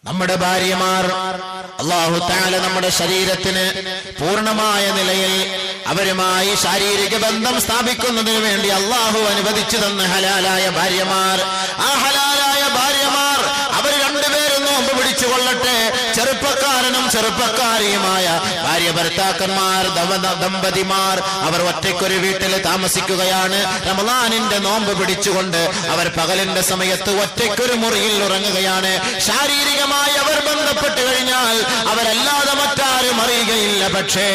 നമ്മുടെ ഭാര്യമാർ അല്ലാഹു തആല നമ്മുടെ ശരീരത്തിന് പൂർണ്ണമായ നിലയിൽ അവരുമായി ശാരീരിക ബന്ധം സ്ഥാപിക്കുന്നതിന് വേണ്ടി അല്ലാഹു അനുവദിച്ചു തന്ന ഹലാലായ ഭാര്യമാർ, ആ ഹലാലായ ഭാര്യമാർ അവർ രണ്ടുപേരും നോമ്പ് പിടിച്ചുകൊള്ളട്ടെ. ചെറുപ്പക്കാരനും ചെറുപ്പക്കാരിയുമായ ഭാര്യ ഭർത്താക്കന്മാർ, ദമ്പതിമാർ അവർ ഒറ്റയ്ക്കൊരു വീട്ടിൽ താമസിക്കുകയാണ്. റമളാനിന്റെ നോമ്പ് പിടിച്ചുകൊണ്ട് അവർ പകലിന്റെ സമയത്ത് ഒറ്റയ്ക്കൊരു മുറിയിൽ ഉറങ്ങുകയാണ്. ശാരീരികമായി അവർ ബന്ധപ്പെട്ട് കഴിഞ്ഞാൽ അവരല്ലാതെ മറ്റാരും അറിയുകയില്ല. പക്ഷേ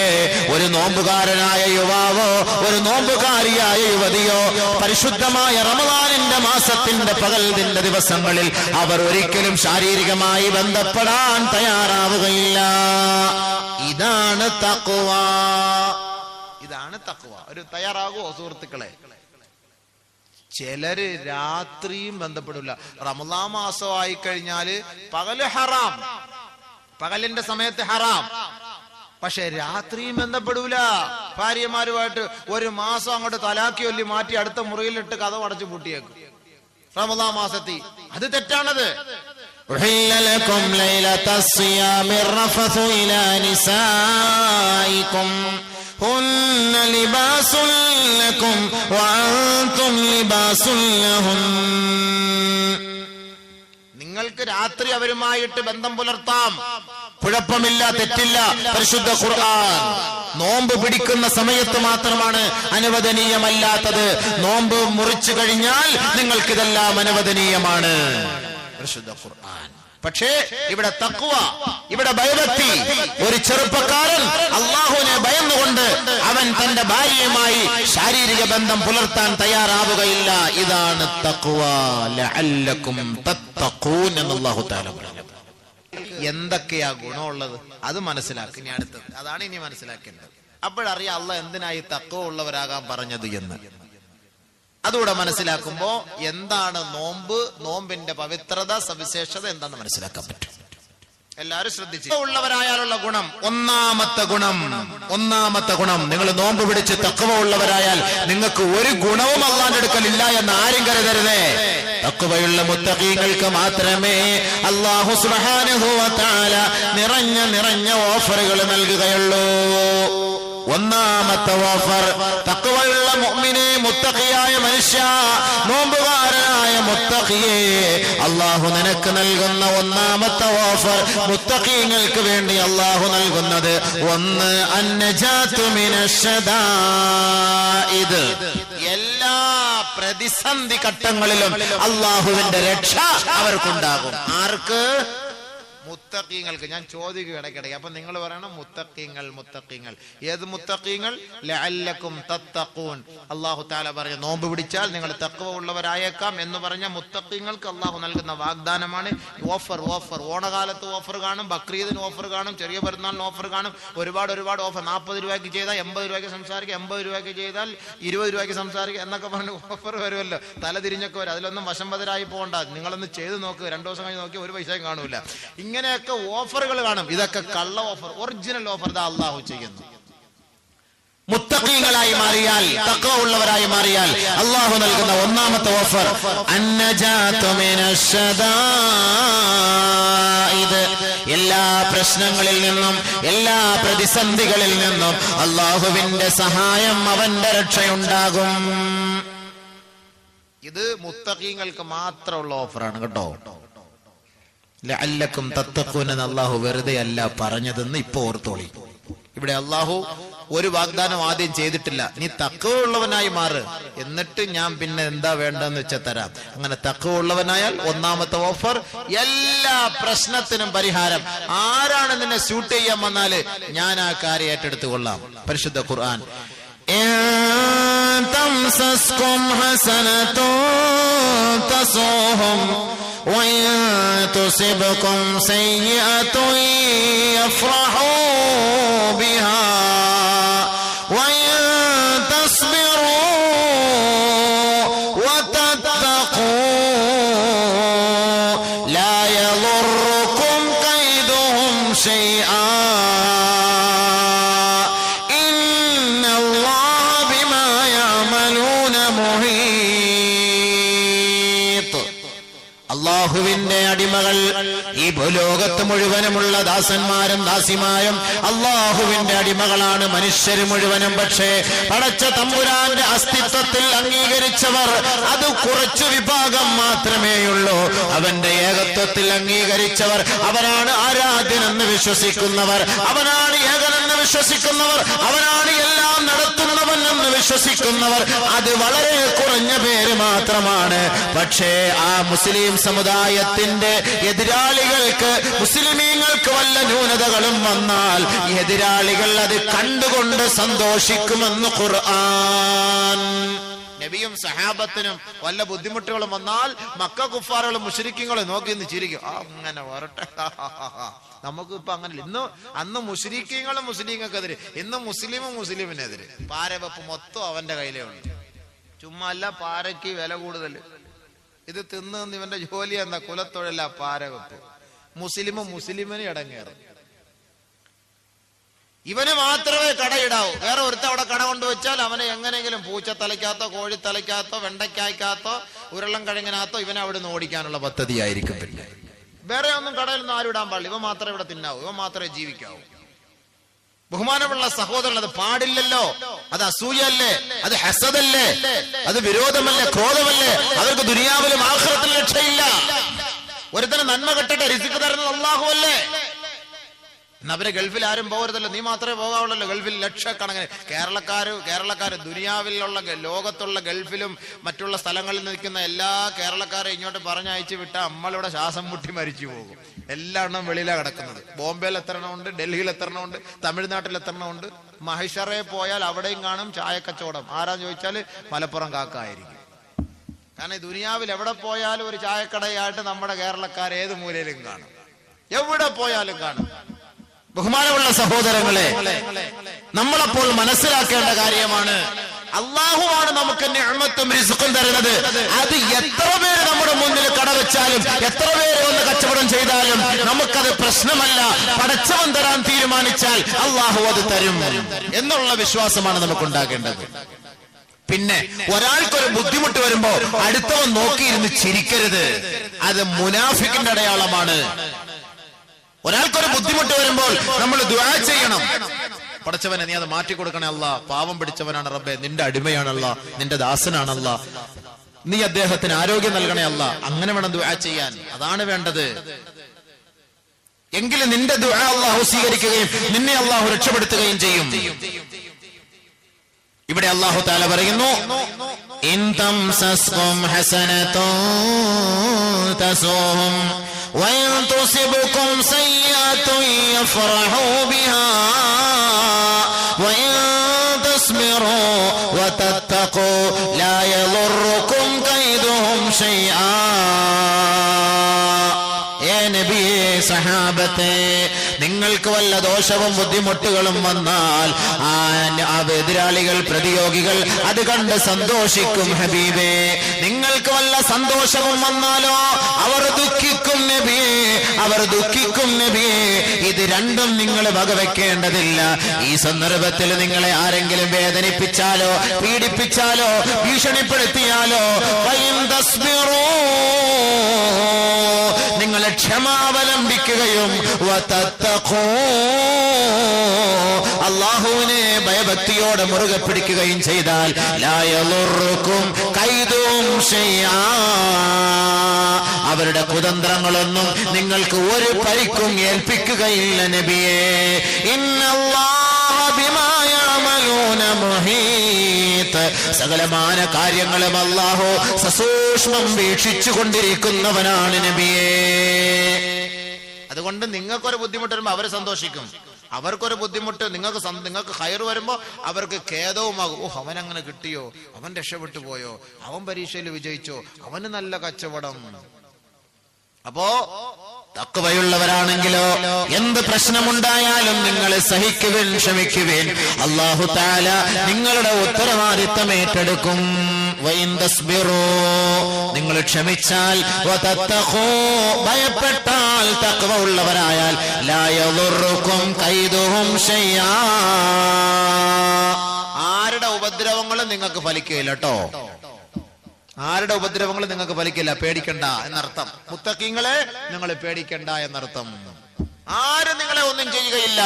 ഒരു നോമ്പുകാരനായ യുവാവോ ഒരു നോമ്പുകാരിയായ യുവതിയോ പരിശുദ്ധമായ റമളാനിന്റെ മാസത്തിന്റെ പകലിന്റെ ദിവസങ്ങളിൽ അവർ ഒരിക്കലും ശാരീരികമായി ബന്ധപ്പെടാൻ തയ്യാറാവുകയില്ല. ഇതാണ് തഖ്വ. ഇതാണ് തഖ്വ. ഒരു തയ്യാറാകുമോ സുഹൃത്തുക്കളെ? ചിലര് രാത്രിയും ബന്ധപ്പെടില്ല. റമളാൻ മാസമായി കഴിഞ്ഞാല് പകല് ഹറാം, പകലിന്റെ സമയത്ത് ഹറാം, പക്ഷെ രാത്രിയും ബന്ധപ്പെടൂല. ഭാര്യമാരുമായിട്ട് ഒരു മാസം അങ്ങോട്ട് തലാക്കി ഒല്ലി മാറ്റി അടുത്ത മുറിയിലിട്ട് കഥ അടച്ചു പൂട്ടിയേക്കും റമളാൻ മാസത്തിൽ. അത് തെറ്റാണത്. أحل لكم ليلة الصيام الرفث إلى نسائكم هن لباس لكم وأنتم لباس لهن. നിങ്ങൾക്ക് രാത്രി അവരുമായിട്ട് ബന്ധം പുലർത്താം, കുഴപ്പമില്ല, തെറ്റില്ല. പരിശുദ്ധ ഖുർആൻ നോമ്പ് പിടിക്കുന്ന സമയത്ത് മാത്രമാണ് അനുവദനീയമല്ലാത്തത്. നോമ്പ് മുറിച്ചു കഴിഞ്ഞാൽ നിങ്ങൾക്കിതെല്ലാം അനുവദനീയമാണ്. പരിശുദ്ധ ഖുർആൻ. പക്ഷേ ഇവിടെ തഖ്വ, ഇവിടെ ഭയഭക്തി. ഒരു ചെറുപ്പക്കാരൻ അല്ലാഹുവിനെ ഭയന്നുകൊണ്ട് അവൻ തന്റെ ഭാര്യയുമായി ശാരീരിക ബന്ധം പുലർത്താൻ തയ്യാറാവുകയില്ല. ഇതാണ് തഖ്വ. ലഅല്ലക്കും തത്തഖൂൻ എന്ന് അല്ലാഹു തആല പറഞ്ഞു. എന്തൊക്കെയാ ഗുണമുള്ളത് അത് മനസ്സിലാക്കി. ഇനി അടുത്തത് അതാണ് ഇനി മനസ്സിലാക്കേണ്ടത്. അപ്പോഴറിയാം അല്ലാഹ് എന്തിനായി തഖ്വ ഉള്ളവരാകാൻ പറഞ്ഞത് എന്ന്. അതുകൂടെ മനസ്സിലാക്കുമ്പോ എന്താണ് നോമ്പ്, നോമ്പിന്റെ പവിത്രത, സവിശേഷത എന്താണെന്ന് മനസ്സിലാക്കാൻ പറ്റും. എല്ലാവരും ശ്രദ്ധിച്ചു. ഉള്ളവരായാലുള്ള ഗുണം, ഒന്നാമത്തെ ഗുണം നിങ്ങൾ നോമ്പ് പിടിച്ച് തഖ്വ ഉള്ളവരായാൽ നിങ്ങൾക്ക് ഒരു ഗുണവും അല്ലാഹുവിന്റെ അടുക്കലില്ല എന്ന് ആരും കരുതരുതേ. തഖ്വയുള്ള മുത്തഖീങ്ങൾക്ക് മാത്രമേ അല്ലാഹു സുബ്ഹാനഹു വ തആല നിറഞ്ഞ ഓഫറുകൾ നൽകുകയുള്ളൂ. ഒന്നാമത്തെ ഓഫർ, തഖ്വയുള്ള മുഅ്മിനെ, മുത്തഖിയായ മനുഷ്യ, നോമ്പുകാരനായ മുത്തഖിയെ, അല്ലാഹു നിനക്ക് നൽകുന്ന ഒന്നാമത്തെ ഓഫർ, മുത്തഖീങ്ങൾക്ക് വേണ്ടി അല്ലാഹു നൽകുന്നത് ഒന്ന്, അന്നജാതു മിനശ്ശദാഇദ്. എല്ലാ പ്രതിസന്ധി ഘട്ടങ്ങളിലും അല്ലാഹുവിന്റെ രക്ഷ അവർക്കുണ്ടാകും. ആർക്ക്? മുത്തഖീങ്ങൾക്ക്. ഞാൻ ചോദിക്കുക ഇടയ്ക്കിടയ്ക്ക്, അപ്പൊ നിങ്ങൾ പറയണം മുത്തഖീങ്ങൾ. ഏത് മുത്തഖീങ്ങൾ? ലഅല്ലക്കും തത്തഖൂൻ. അല്ലാഹു തആല പറഞ്ഞു നോമ്പ് പിടിച്ചാൽ നിങ്ങൾ തഖ്വ ഉള്ളവരായേക്കാം എന്ന് പറഞ്ഞ മുത്തഖീങ്ങൾക്ക് അല്ലാഹു നൽകുന്ന വാഗ്ദാനമാണ്. ഓഫർ. ഓണകാലത്ത് ഓഫർ കാണും, ബക്രീദിന് ഓഫർ കാണും, ചെറിയ പെരുന്നാളിന് ഓഫർ കാണും. ഒരുപാട് ഓഫർ. 40 രൂപയ്ക്ക് ചെയ്താൽ 80 രൂപയ്ക്ക് സംസാരിക്കുക, 80 രൂപയ്ക്ക് ചെയ്താൽ 20 രൂപയ്ക്ക് സംസാരിക്കുക എന്നൊക്കെ പറഞ്ഞ് ഓഫർ വരുമല്ലോ. തല തിരിഞ്ഞൊക്കെ വരും. അതിലൊന്നും വശംവദരായി പോകണ്ട. നിങ്ങളൊന്ന് ചെയ്ത് നോക്ക്, 2 ദിവസം കഴിഞ്ഞ് നോക്കി ഒരു പൈസയും കാണൂല. ഇങ്ങനെയൊക്കെ ഓഫറുകൾ കാണും. ഇതൊക്കെ കള്ള ഓഫർ. ഒറിജിനൽ ഓഫർ ദാ അല്ലാഹു ചെയ്യുന്നു. മുത്തഖീങ്ങളായി മാറിയാൽ, തഖ്വ ഉള്ളവരായി മാറിയാൽ അല്ലാഹു നൽകുന്ന ഒന്നാമത്തെ ഓഫർ, അന്നജാതു മിനശ്ശദാഇദ്. എല്ലാ പ്രശ്നങ്ങളിൽ നിന്നും, എല്ലാ പ്രതിസന്ധികളിൽ നിന്നും അല്ലാഹുവിന്റെ സഹായം, അവന്റെ രക്ഷയുണ്ടാകും. ഇത് മുത്തഖീങ്ങൾക്ക് മാത്രമുള്ള ഓഫറാണ് കേട്ടോ. ലഅല്ലക്കും തത്തഖൂൻ എന്ന് അല്ലാഹു വെറുതെ അല്ല പറഞ്ഞതെന്ന് ഇപ്പൊ ഓർത്തോളി. ഇവിടെ അല്ലാഹു ഒരു വാഗ്ദാനം ആദ്യം ചെയ്തിട്ടില്ല. നീ തഖ്വ ഉള്ളവനായി മാറ്, എന്നിട്ട് ഞാൻ പിന്നെ എന്താ വേണ്ടെന്ന് വെച്ചാൽ തരാം. അങ്ങനെ തഖ്വ ഉള്ളവനായാൽ ഒന്നാമത്തെ ഓഫർ, എല്ലാ പ്രശ്നത്തിനും പരിഹാരം. ആരാണ് നിന്നെ സ്യൂട്ട് ചെയ്യാൻ വന്നാല് ഞാൻ ആ കാര്യം ഏറ്റെടുത്തു കൊള്ളാം. പരിശുദ്ധ ഖുർആൻ, തംസസ്കും ഹസനതുൻ തസൂഹും وَإِن تُصِبْكُمْ سَيِّئَةٌ يَفْرَحُوا بِهَا وَإِن تَصْبِرُوا وَتَتَّقُوا لَا يَضُرُّكُمْ كَيْدُهُمْ شَيْئًا إِنَّ اللَّهَ بِمَا يَعْمَلُونَ مُحِيطٌ. അല്ലാഹുവിന്റെ അടിമകൾ ഈ ലോകത്ത് മുഴുവനുമുള്ള ദാസന്മാരും ദാസിമാരും അള്ളാഹുവിന്റെ അടിമകളാണ്, മനുഷ്യര് മുഴുവനും. പക്ഷേ പടച്ച തമ്പുരാന്റെ അസ്തിത്വത്തിൽ അംഗീകരിച്ചവർ അത് കുറച്ചു വിഭാഗം മാത്രമേയുള്ളൂ. അവന്റെ ഏകത്വത്തിൽ അംഗീകരിച്ചവർ, അവനാണ് ആരാധ്യനെന്ന് വിശ്വസിക്കുന്നവർ, അവനാണ് ഏകനെന്ന് വിശ്വസിക്കുന്നവർ, അവനാണ് എല്ലാം നടത്തുന്നവൻ എന്ന് വിശ്വസിക്കുന്നവർ, അത് വളരെ കുറഞ്ഞ പേര് മാത്രമാണ്. പക്ഷേ ആ മുസ്ലിം സമുദായത്തിന്റെ എതിരാളികൾക്ക്, മുസ്ലിമീങ്ങൾക്ക് വല്ല ന്യൂനതകളും വന്നാൽ എതിരാളികൾ അത് കണ്ടുകൊണ്ട് സന്തോഷിക്കുമെന്ന് ഖുർആൻ. നബിയും സഹാബത്തിനും വല്ല ബുദ്ധിമുട്ടുകളും വന്നാൽ മക്ക കുഫാറുകളും മുശ്രിക്കുകളും നോക്കി നിന്ന് ചിരിക്കും. അങ്ങനെ വരട്ടെ, നമുക്ക് ഇപ്പൊ അങ്ങനെ. അന്ന് മുശ്രിക്കുകളും മുസ്ലിങ്ങൾക്കെതിരെ, ഇന്ന് മുസ്ലിമും മുസ്ലിമിനെതിരെ. പാരവെപ്പ് മൊത്തം അവന്റെ കയ്യിലേ ഉണ്ട്. ചുമ്മാ അല്ല, പാരയ്ക്ക് വില കൂടുതൽ. ഇത് തിന്ന് ഇവന്റെ ജോലി എന്താ? കുലത്തൊഴില പാരവെപ്പ്. മുസ്ലിമും മുസ്ലിമിന് ഇടങ്ങേറും. ഇവന് മാത്രമേ കടയിടാവൂ. വേറെ ഒരുത്ത അവിടെ കട കൊണ്ടുവച്ചാൽ അവനെ എങ്ങനെയെങ്കിലും പൂച്ചത്തലയ്ക്കകത്തോ കോഴിത്തലയ്ക്കകത്തോ വെണ്ടയ്ക്കായ്ക്കകത്തോ ഉരുളം കിഴങ്ങിനകത്തോ ഇവനെ അവിടെ നിന്ന് ഓടിക്കാനുള്ള പദ്ധതിയായിരിക്കും. പിന്നെ വേറെ ഒന്നും കടയിലൊന്നും ആരും ഇടാൻ പാടില്ല. ഇവ മാത്രമേ ഇവിടെ തിന്നാവൂ, ഇവ മാത്രമേ ജീവിക്കാവൂ. ബഹുമാനമുള്ള സഹോദരൻ, അത് പാടില്ലല്ലോ. അത് അസൂയല്ലേ, അത് ഹസദല്ലേ, അത് വിരോധമല്ലേ, ക്രോധമല്ലേ? അവർക്ക് ദുനിയാവിലും ആഖിറത്തിലും രക്ഷയില്ല. ഒരുത്തന് നന്മ കിട്ടട്ടെ, റിസ്ക് തരുന്നത് അല്ലാഹു അല്ലേ? അവരെ ഗൾഫിൽ ആരും പോകരുതല്ലോ, നീ മാത്രമേ പോകാവുള്ളല്ലോ. ഗൾഫിൽ ലക്ഷക്കണക്കിന് കേരളക്കാര് ദുനിയാവിലുള്ള ലോകത്തുള്ള ഗൾഫിലും മറ്റുള്ള സ്ഥലങ്ങളിൽ നിൽക്കുന്ന എല്ലാ കേരളക്കാരെ ഇങ്ങോട്ട് പറഞ്ഞയച്ചു വിട്ട നമ്മളിവിടെ ശ്വാസം മുട്ടി മരിച്ചു പോകും. എല്ലാണ്ണം വെളിയിലാണ് കിടക്കുന്നത്. ബോംബെയിൽ എത്രണ്ണമുണ്ട്, ഡൽഹിയിൽ എത്രണ്ണമുണ്ട്, തമിഴ്നാട്ടിൽ എത്രണ്ണമുണ്ട്. മഹിഷറെ പോയാൽ അവിടെയും കാണും ചായക്കച്ചവടം. ആരാന്ന് ചോദിച്ചാൽ മലപ്പുറം കാക്കായിരിക്കും. കാരണം ഈ ദുനിയാവിൽ എവിടെ പോയാലും ഒരു ചായക്കടയായിട്ട് നമ്മുടെ കേരളക്കാർ ഏത് മൂലയിലും കാണും, എവിടെ പോയാലും കാണും. ബഹുമാനമുള്ള സഹോദരങ്ങളെ, നമ്മളപ്പോൾ മനസ്സിലാക്കേണ്ട കാര്യമാണ്, അള്ളാഹുവാണ് നമുക്ക് നിഅമത്തും റിസ്ഖും തരുന്നത്. അത് എത്ര പേര് നമ്മുടെ മുന്നിൽ കടവെച്ചാലും, എത്ര പേര് ഒന്ന് കച്ചവടം ചെയ്താലും നമുക്കത് പ്രശ്നമല്ല. പടച്ചവൻ തരാൻ തീരുമാനിച്ചാൽ അള്ളാഹു അത് തരും എന്നുള്ള വിശ്വാസമാണ് നമുക്കുണ്ടാകേണ്ടത്. പിന്നെ ഒരാൾക്കൊരു ബുദ്ധിമുട്ട് വരുമ്പോ അടുത്തവൻ നോക്കിയിരുന്ന് ചിരിക്കരുത്. അത് മുനാഫിക്കിന്റെ അടയാളമാണ്. ഒരാൾക്കൊരു ബുദ്ധിമുട്ട് വരുമ്പോൾ നമ്മൾ ദുആ ചെയ്യണം. പടച്ചവനെ നീ അത് മാറ്റിക്കൊടുക്കണേ അല്ലാ, പാവം പിടിച്ചവനാണ് റബ്ബേ, നിന്റെ അടിമയാണല്ല, നിന്റെ ദാസനാണല്ല, നീ അദ്ദേഹത്തിന് ആരോഗ്യം നൽകണേ അല്ല. അങ്ങനെ വേണം ദുആ ചെയ്യാൻ. അതാണ് വേണ്ടത്. എങ്കിലും നിന്റെ ദുആ അല്ലാഹു സ്വീകരിക്കുകയും നിന്നെ അല്ലാഹു രക്ഷപ്പെടുത്തുകയും ചെയ്യും. ഇവിടെ അല്ലാഹു തആല പറയുന്നു, ഇൻ തംസസ്കും ഹസനതുൻ തസൂഹും വഇൻ തുസിബുകും സയ്യിഅത്തുൻ യഫറഹൂ ബിഹാ വഇൻ തസ്ബിറൂ വതത്തഖൂ ലാ യദുർറുകും കൈദുഹും ശൈആ. നബിയേ, സഹാബത്തെ, നിങ്ങൾക്ക് വല്ല ദോഷവും ബുദ്ധിമുട്ടുകളും വന്നാൽ ആ എതിരാളികൾ, പ്രതിയോഗികൾ അത് കണ്ട് സന്തോഷിക്കും ഹബീബേ. നിങ്ങൾക്ക് വല്ല സന്തോഷവും വന്നാലോ അവർ ദുഃഖിക്കും നബിയേ, അവർ ദുഃഖിക്കും നബിയേ. ഇത് രണ്ടും നിങ്ങൾ വകവെക്കേണ്ടതില്ല. ഈ സന്ദർഭത്തിൽ നിങ്ങളെ ആരെങ്കിലും വേദനിപ്പിച്ചാലോ പീഡിപ്പിച്ചാലോ ഭീഷണിപ്പെടുത്തിയാലോ നിങ്ങളെ ക്ഷമാവലംബിക്കുകയും അല്ലാഹുവിനെ ഭയഭക്തിയോടെ മുറുകെ പിടിക്കുകയും ചെയ്താൽ ലാ യദുർറുകും കൈദുഹും ശൈആ, അവരുടെ കുതന്ത്രങ്ങളൊന്നും നിങ്ങൾക്ക് ഒരു പരിക്കും ഏൽപ്പിക്കുകയില്ല നബിയേ. ഇന്നല്ലാഹ ബിമാ യഅമലൂന മുഹീത്, സകലമാന കാര്യങ്ങളും അല്ലാഹു സസൂക്ഷ്മം വീക്ഷിച്ചു കൊണ്ടിരിക്കുന്നവനാണ് നബിയേ. അതുകൊണ്ട് നിങ്ങൾക്കൊരു ബുദ്ധിമുട്ട് വരുമ്പോ അവര് സന്തോഷിക്കും, അവർക്കൊരു ബുദ്ധിമുട്ട് നിങ്ങൾക്ക് ഹൈർ വരുമ്പോ അവർക്ക് ഖേദവുമാകും. ഓ, അവൻ അങ്ങനെ കിട്ടിയോ, അവൻ രക്ഷപ്പെട്ടു പോയോ, അവൻ പരീക്ഷയിൽ വിജയിച്ചോ, അവന് നല്ല കച്ചവടം. അപ്പോ തഖ്വയുള്ളവരാണെങ്കിലോ എന്ത് പ്രശ്നമുണ്ടായാലും നിങ്ങൾ സഹിക്കുവിൻ, ക്ഷമിക്കുവിൻ. അല്ലാഹു തആല നിങ്ങളുടെ ഉത്തരവാദിത്തം ഏറ്റെടുക്കും. വഇൻ തസ്ബിറൂ, നിങ്ങൾ ക്ഷമിച്ചാൽ, വതത്തഖൂ, ഭയപ്പെട്ടാൽ, തഖ്വ ഉള്ളവരായാൽ, ലാ യദുർറുകും കൈദുഹും ശൈആ, ആരുടെ ഉപദ്രവങ്ങളും നിങ്ങൾക്ക് ഫലിക്കുകയില്ല കേട്ടോ. ആരുടെ ഉപദ്രവങ്ങൾ നിങ്ങൾക്ക് ഫലിക്കില്ല, പേടിക്കണ്ട എന്നർത്ഥം. മുത്തഖീങ്ങളെ നിങ്ങൾ പേടിക്കണ്ട എന്നർത്ഥം. ആരും നിങ്ങളെ ഒന്നും ചെയ്യുകയില്ല.